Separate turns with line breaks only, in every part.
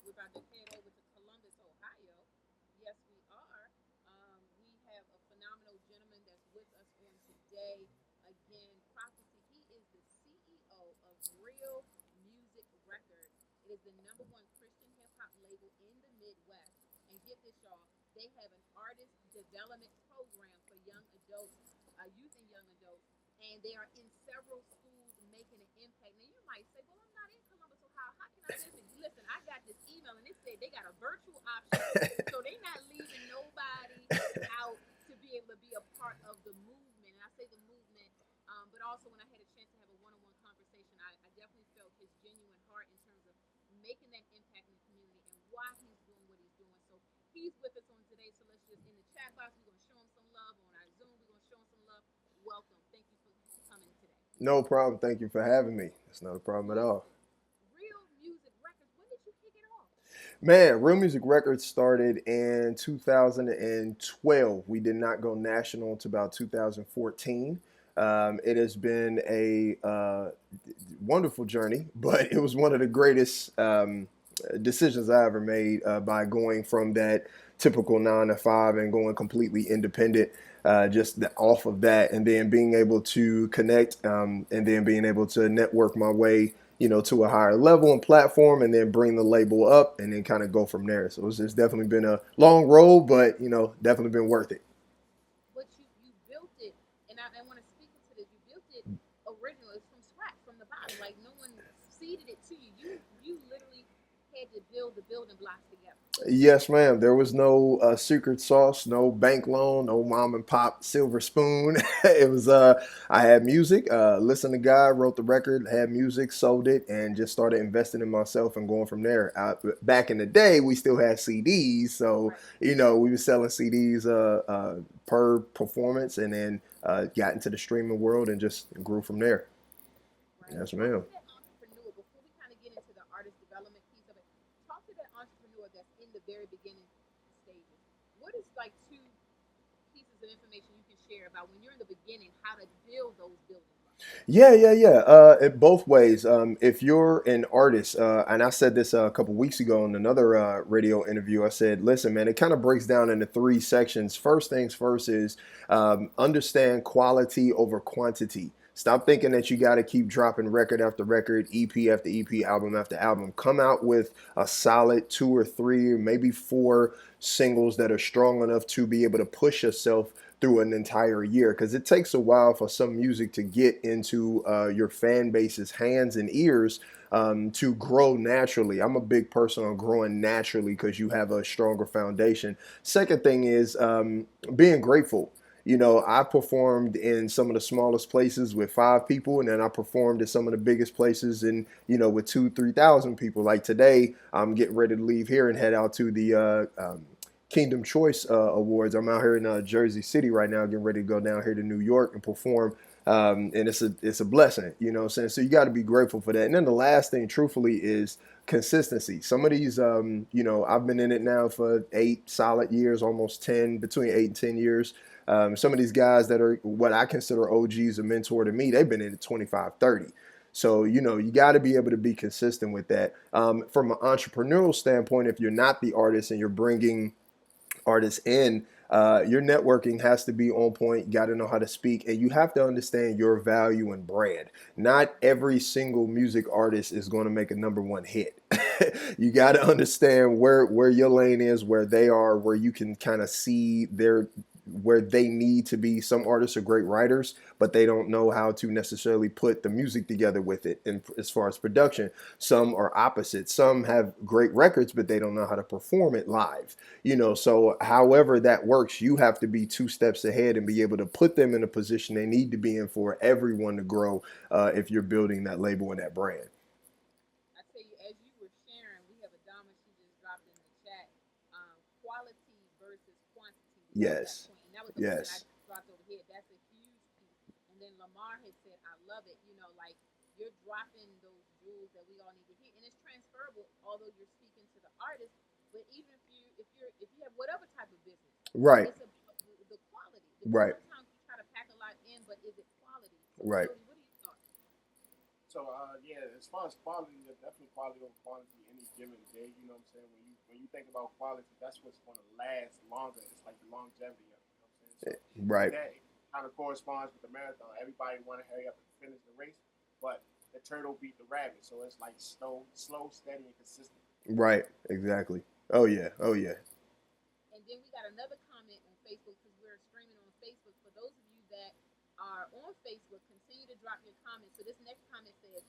we're about to head over to Columbus, Ohio. Yes, we are. We have a phenomenal gentleman that's with us on today. Again, Prophocey. He is the CEO of Real Music Records. It is the number one Christian hip hop label in the Midwest. And get this, y'all, they have an artist development program for young adults, youth and young adults, and they are in several schools making an impact. Now, you might say, well, I'm not in Columbus, Ohio. How can I listen? Listen, I got this email and it said they got a virtual option. So they're not leaving nobody out to be able to be a part of the movement. And I say the movement, but also when I had a chance to have a one on one conversation, I definitely felt his genuine heart in terms of making that impact in the community and why he's doing what he's doing. So he's with us on today. So let's just in the chat box, we're going to show him some love. On our Zoom, we're going to show him some love. Welcome. Thank you for coming today.
No problem. Thank you for having me. It's not a problem at all.
Real Music Records, when did you kick it off?
Man, Real Music Records started in 2012. We did not go national until about 2014. It has been a wonderful journey, but it was one of the greatest decisions I ever made by going from that typical 9 to 5 and going completely independent. Off of that, and then being able to connect, and then being able to network my way, to a higher level and platform, and then bring the label up, and then kind of go from there. So it's definitely been a long road, but definitely been worth it.
But you built it, and I want to speak into this. You built it originally from scratch, from the bottom. Like no one seeded it to you. You literally had to build the building blocks together.
Yes, ma'am. There was no secret sauce, no bank loan, no mom and pop silver spoon. It was I had music, listened to God, wrote the record, had music, sold it, and just started investing in myself and going from there. Back in the day, we still had CDs, so
Right.
we were selling CDs per performance, and then got into the streaming world and just grew from there.
Right.
Yes,
Talk
ma'am.
to that entrepreneur before we kind of get into the artist development piece of it. Talk to that entrepreneur that's in the very beginning stages. What is like two pieces of information you can share about when you're in the beginning, how to build those building blocks?
Yeah. It both ways. If you're an artist, and I said this a couple weeks ago in another radio interview, I said, listen, man, it kind of breaks down into three sections. First things first is understand quality over quantity. Stop thinking that you got to keep dropping record after record, EP after EP, album after album. Come out with a solid 2 or 3, or maybe 4 singles that are strong enough to be able to push yourself through an entire year, because it takes a while for some music to get into your fan base's hands and ears, to grow naturally. I'm a big person on growing naturally because you have a stronger foundation. Second thing is being grateful. I performed in some of the smallest places with 5 people, and then I performed in some of the biggest places in, with 2, 3 thousand people. Like today, I'm getting ready to leave here and head out to the Kingdom Choice Awards. I'm out here in Jersey City right now, getting ready to go down here to New York and perform. And it's a blessing, what I'm saying? So you got to be grateful for that. And then the last thing, truthfully, is consistency. Some of these, I've been in it now for 8 solid years, almost 10, between 8 and 10 years. Some of these guys that are what I consider OGs, a mentor to me, they've been in it 25, 30. So, you got to be able to be consistent with that. From an entrepreneurial standpoint, if you're not the artist and you're bringing artists in, your networking has to be on point. You got to know how to speak, and you have to understand your value and brand. Not every single music artist is going to make a number 1 hit. You got to understand where your lane is, where they are, where you can kind of see where they need to be. Some artists are great writers, but they don't know how to necessarily put the music together with it. And as far as production, some are opposite. Some have great records, but they don't know how to perform it live. So however that works, you have to be 2 steps ahead and be able to put them in a position they need to be in for everyone to grow, if you're building that label and that brand.
I tell you, as you were sharing, we have a diamond she just dropped in the chat. Quality versus quantity. We love that
Yes.
point, and that was the point that I
Yes.
just dropped over here. That's a huge piece. And then Lamar had said, "I love it." Like you're dropping those jewels that we all need to hear, and it's transferable. Although you're speaking to the artist, but even if you have whatever type of business,
Right.
it's about the quality. Because
Right.
sometimes you try to pack a lot in, but is it quality? So,
Right.
Jody, what are your thoughts?
as far as quality, there's definitely quality over quantity any given day. You know what I'm saying? When you think about quality, that's what's going to last longer. It's like the longevity of it. You know what I'm saying? So with
Right,
that, it kind of corresponds with the marathon. Everybody want to hurry up and finish the race, but the turtle beat the rabbit. So it's like slow, steady, and consistent.
right, exactly. Oh yeah, oh yeah.
And then we got another comment on Facebook because we're streaming on Facebook. For those of you that are on Facebook, continue to drop your comments. So this next comment says,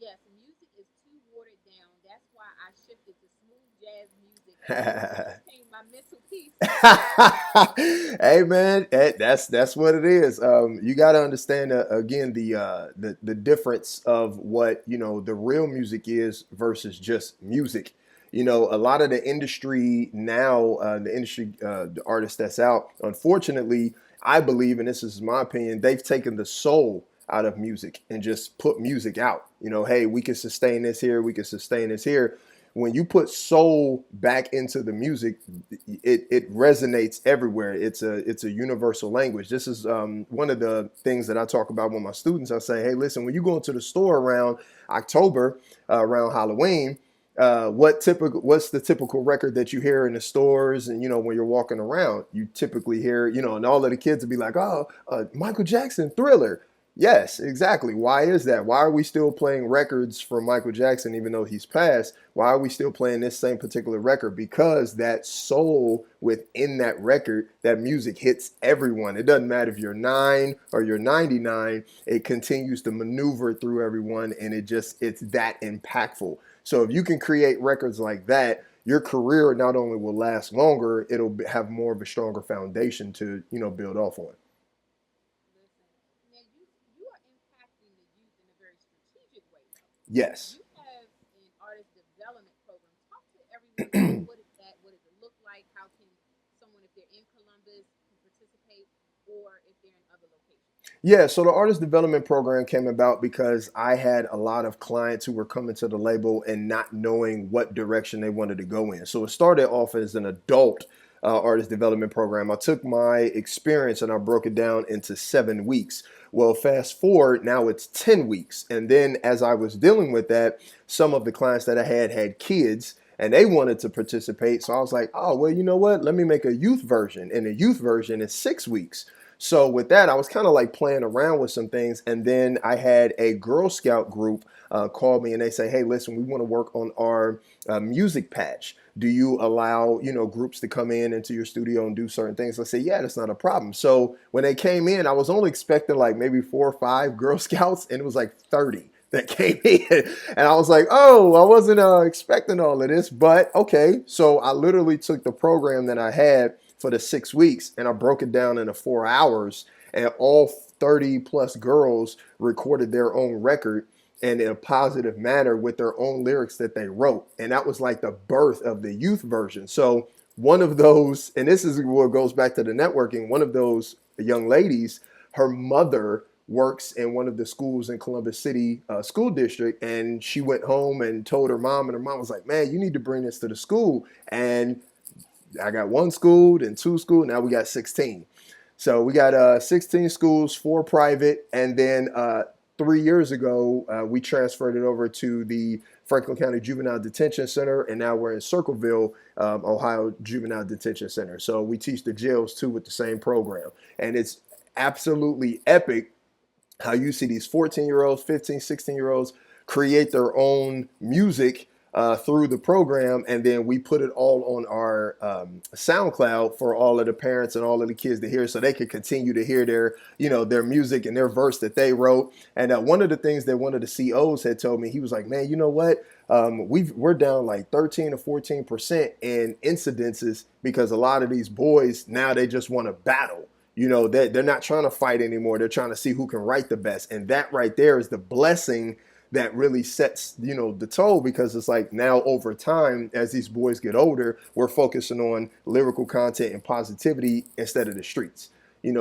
yes, music is too watered down. That's why I shifted to smooth jazz music. It maintained my mental peace.
Hey man, that's what it is. You got to understand again the difference of what the real music is versus just music. A lot of the industry now, the artist that's out, unfortunately, I believe, and this is my opinion, they've taken the soul out of music and just put music out. Hey, we can sustain this here, we can sustain this here. When you put soul back into the music, it resonates everywhere. It's a universal language. This is one of the things that I talk about with my students. I say, hey, listen, when you go into the store around October, around Halloween, what's the typical record that you hear in the stores, and when you're walking around, you typically hear, and all of the kids will be like, oh, Michael Jackson, Thriller. Yes, exactly. Why is that? Why are we still playing records from Michael Jackson even though he's passed? Why are we still playing this same particular record? Because that soul within that record, that music hits everyone. It doesn't matter if you're 9 or you're 99, it continues to maneuver through everyone, and it's that impactful. So if you can create records like that, your career not only will last longer, it'll have more of a stronger foundation to, build off on.
Listen, now you are impacting the youth in a very strategic way, though.
Yes.
You have an artist development program. Talk to everyone about what is that, what does it look like, how can someone, if they're in Columbus, can participate, or if they're in other locations.
Yeah, so the artist development program came about because I had a lot of clients who were coming to the label and not knowing what direction they wanted to go in. So it started off as an adult artist development program. I took my experience and I broke it down into 7 weeks. Well, fast forward, now it's 10 weeks. And then as I was dealing with that, some of the clients that I had kids and they wanted to participate. So I was like, oh, well, you know what? Let me make a youth version. And the youth version is 6 weeks. So with that, I was kind of like playing around with some things, and then I had a Girl Scout group call me, and they say, "Hey, listen, we want to work on our music patch. Do you allow groups to come in into your studio and do certain things?" I said, "Yeah, that's not a problem." So when they came in, I was only expecting like maybe 4 or 5 Girl Scouts, and it was like 30 that came in, and I was like, "Oh, I wasn't expecting all of this, but okay." So I literally took the program that I had for the 6 weeks and I broke it down into 4 hours, and all 30 plus girls recorded their own record and in a positive manner with their own lyrics that they wrote. And that was like the birth of the youth version. So one of those, and this is what goes back to the networking, one of those young ladies, her mother works in one of the schools in Columbus City school district, and she went home and told her mom, and her mom was like, "Man, you need to bring this to the school." And I got one school, then two schools. Now we got 16. So we got 16 schools, 4 private, and then 3 years ago we transferred it over to the Franklin County Juvenile Detention Center, and now we're in Circleville, Ohio Juvenile Detention Center. So we teach the jails too with the same program, and it's absolutely epic how you see these 14-year-olds, 15, 16-year-olds create their own music through the program, and then we put it all on our SoundCloud for all of the parents and all of the kids to hear, so they can continue to hear their music and their verse that they wrote. And one of the things that one of the COs had told me, he was like, "Man, you know what? We're down like 13 or 14% in incidences because a lot of these boys now they just want to battle." They're not trying to fight anymore. They're trying to see who can write the best. And that right there is the blessing that really sets, the toll, because it's like now over time, as these boys get older, we're focusing on lyrical content and positivity instead of the streets.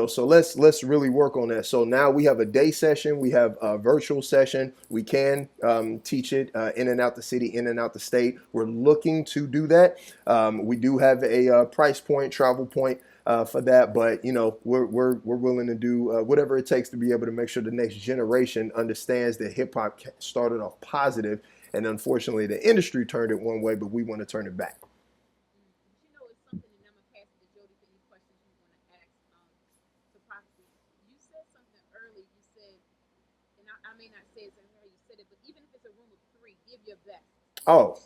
So let's really work on that. So now we have a day session, we have a virtual session. We can teach it in and out the city, in and out the state. We're looking to do that. We do have a price point, travel point for that. But we're willing to do whatever it takes to be able to make sure the next generation understands that hip hop started off positive, and unfortunately the industry turned it one way, but we want to turn it back.
But you know, it's something, and I'm gonna pass it to Jody for any questions you want to ask to Prophecy. You said something early. You said, and I may not say it how you said it, but even if it's a room of three, give your best.
Oh,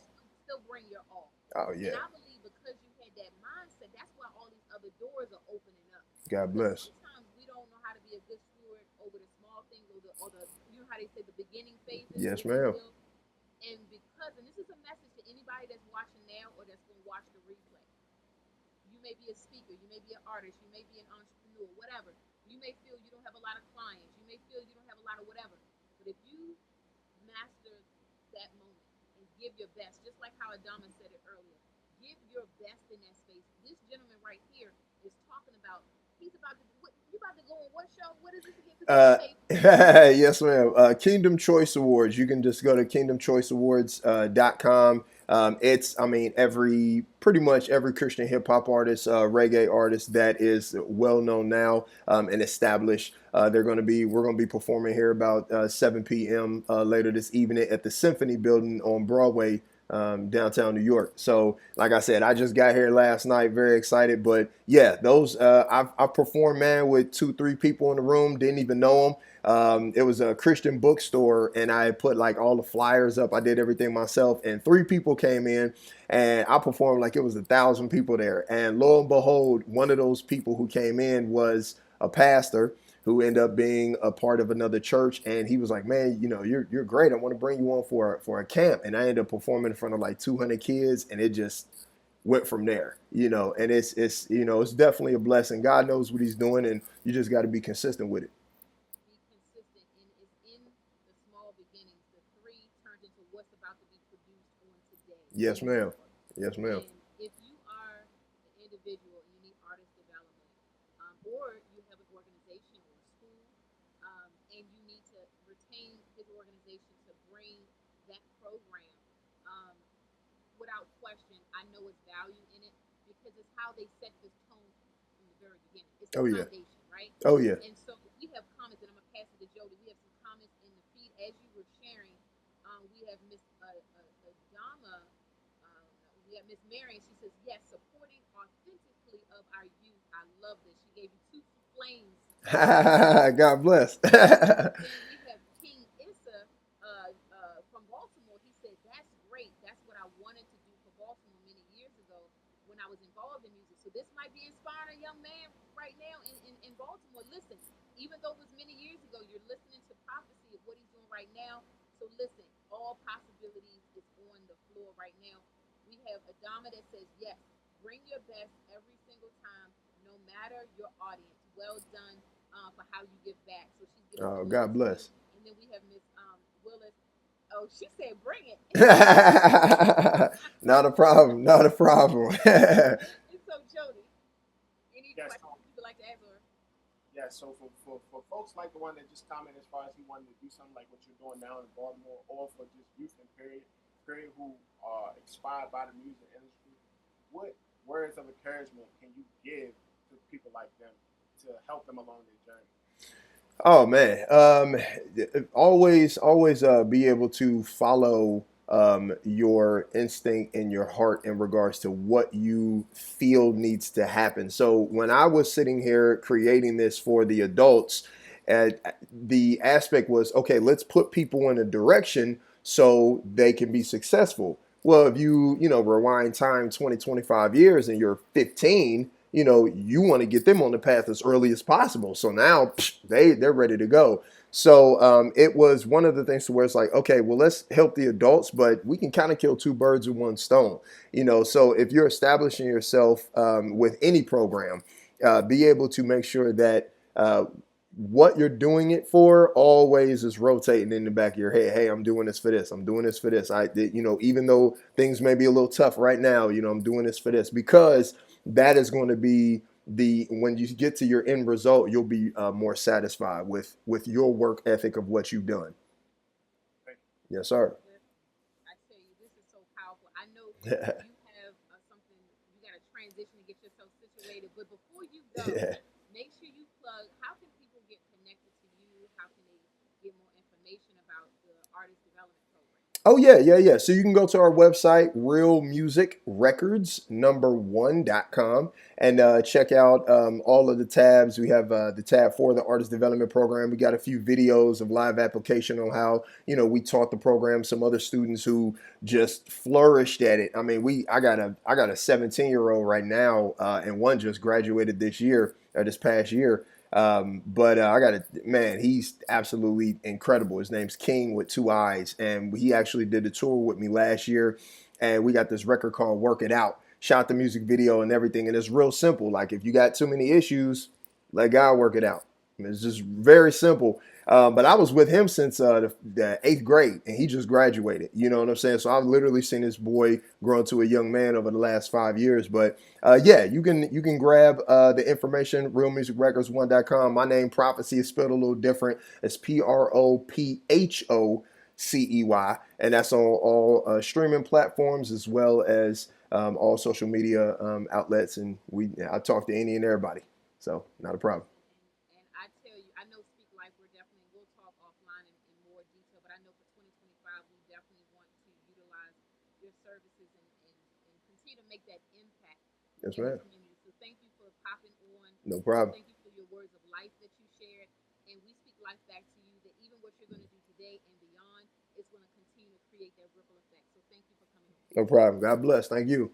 Still bring your all.
oh
And
yeah.
I believe because you had that mindset, that's why all these other doors are opening up.
God
Because
bless.
sometimes we don't know how to be a good steward over the small things or the you know how they say the beginning phases,
Yes,
if you
ma'am.
will. And because, and this is a message to anybody that's watching now or that's going to watch the replay. You may be a speaker, you may be an artist, you may be an entrepreneur, whatever. You may feel you don't have a lot of clients, you may feel you don't have a lot of whatever. But if you master that moment and give your best, just like how Adama said it earlier, give your best in that space. This gentleman right here is talking about, he's about to, you about to go on what show? What is this again? Because I'm going to pay.
Yes, ma'am. Kingdom Choice Awards. You can just go to kingdomchoiceawards.com. It's, I mean, pretty much every Christian hip hop artist, reggae artist that is well known now and established. We're going to be performing here about 7 p.m. Later this evening at the Symphony Building on Broadway, downtown New York. So, like I said, I just got here last night, very excited. But yeah, I've performed, man, with 2, 3 people in the room, didn't even know them. It was a Christian bookstore, and I put like all the flyers up. I did everything myself, and 3 people came in, and I performed like it was 1,000 people there. And lo and behold, one of those people who came in was a pastor who ended up being a part of another church, and he was like, "Man, you're great. I want to bring you on for a camp." And I ended up performing in front of like 200 kids, and it just went from there. And it's definitely a blessing. God knows what He's doing, and you just got to be consistent with it.
Be consistent, and it's in the small beginnings. The three turned into what's about to be produced on today
Yes,
moving
ma'am.
forward.
Yes, ma'am.
And if you are an individual and you need artist development, or you have an organization or a school, and you need to retain his organization to bring that program, um, without question, I know it's value in it because it's how they set this tone from the very beginning. It's the
Oh yeah.
foundation, right?
Oh yeah.
And so we have comments, and I'm gonna pass it to Jody. We have some comments in the feed as you were sharing. We have Miss Adama. We have Miss Marion. She says, "Yes, supporting authentically of our youth. I love this." She gave you two flames emojis.
God bless.
Then we have King Issa from Baltimore. He said, "That's great. That's what I wanted to do for Baltimore many years ago when I was involved in music." So this might be inspiring a young man right now in Baltimore. Listen, even though it was many years ago, you're listening to prophecy of what he's doing right now. So listen, all possibilities is on the floor right now. We have Adama that says, "Yes, bring your best every single time, no matter your audience. Well done for how you give back." So she's giving
Oh,
kudos
God
to you.
bless.
And then we have Miss Willis. Oh, she said, "Bring it."
Not a problem. Not a problem.
And so, Jody, any
Yes,
questions you would like to ask her?
yeah. So for folks like the one that just commented, as far as he wanted to do something like what you're doing now in Baltimore, or for just youth and period who are inspired by the music industry, what words of encouragement can you give to people like them to help them along their journey?
Oh man, always be able to follow your instinct and your heart in regards to what you feel needs to happen. So when I was sitting here creating this for the adults, uh, the aspect was, okay, let's put people in a direction so they can be successful. Well, if rewind time 20, 25 years and you're 15, you want to get them on the path as early as possible. So now they're ready to go. So it was one of the things to where it's like, okay, well, let's help the adults, but we can kind of kill 2 birds with one stone. So if you're establishing yourself with any program, be able to make sure that what you're doing it for always is rotating in the back of your head. Hey, I'm doing this for this. I'm doing this for this. Even though things may be a little tough right now, I'm doing this for this, because that is going to be when you get to your end result, you'll be more satisfied with your work ethic of what you've done. Yes, sir.
I tell you, this is so powerful. I know you have something, you got to transition to get yourself situated. But before you So
Yeah.
make sure you plug. How can people get connected to you? How can they get more information about the artist development program?
Oh yeah. So you can go to our website, realmusicrecords1.com, and check out all of the tabs. We have the tab for the artist development program. We got a few videos of live application on how we taught the program. Some other students who just flourished at it. I mean, I got a 17-year-old right now, and one just graduated this year or this past year. But I got a man, he's absolutely incredible. His name's King with two eyes, and he actually did a tour with me last year, and we got this record called Work It Out. Shot the music video and everything, and it's real simple. Like if you got too many issues, let God work it out. It's just very simple. But I was with him since the eighth grade, and he just graduated. You know what I'm saying? So I've literally seen this boy grow into a young man over the last 5 years. But yeah, you can grab the information, realmusicrecords1.com. My name, Prophocey, is spelled a little different. It's Prophocey, and that's on all streaming platforms as well as all social media outlets. And I talk to any and everybody, so not a problem.
And I tell you, I know Speak Life. We'll talk offline in more detail. But I know for 2025, we definitely want to utilize your services and continue to make that impact
Yes,
in the
man.
community. So thank you for popping on.
No problem.
Thank you for your words of life that you shared. And we speak life back to you that even what you're going to do today and beyond is going to continue to create that ripple effect. So thank you for coming on.
No problem. God bless. Thank you.